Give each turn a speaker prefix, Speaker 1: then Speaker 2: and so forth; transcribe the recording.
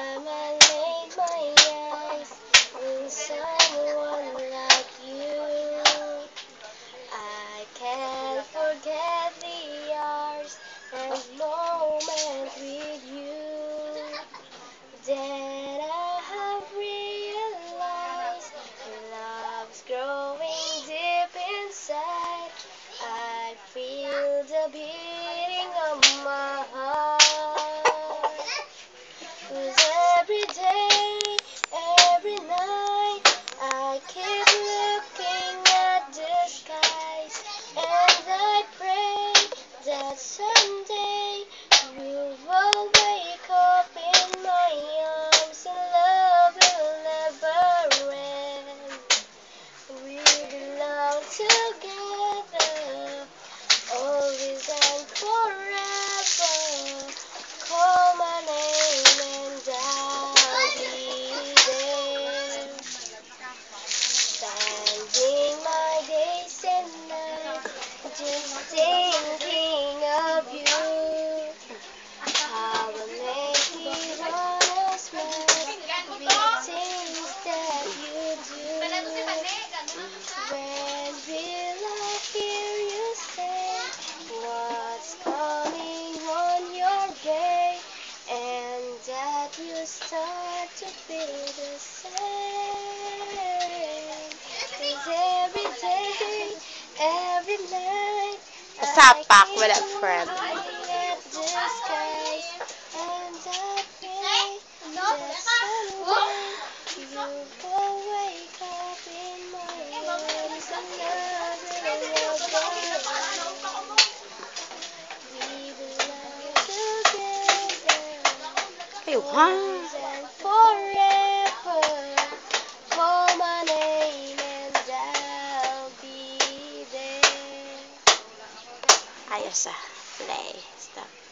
Speaker 1: I laid my eyes on someone like you. I can't forget the hours and moments with you. Then I have realized love's growing deep inside. I feel the beating of my heart. 'Cause every day, every night, I keep looking at the skies, and I pray that someday you will wake up in my arms and love will never end. We belong together, always and forever. Call my name and I'll be there. Spending my days and nights just thinking of you. How will make me wanna smile with things that you do. When will I hear you say what's coming on your way, and that you start to feel the same? 'Cause every day, every night,
Speaker 2: Sapak with a friend.
Speaker 1: looking at the skies, and I pray that someday you will wake up in my arms and love will never end. We belong together,
Speaker 2: Ayun,
Speaker 1: always and forever. Call my name and I'll be there.
Speaker 2: ayos ah. Play. Stop.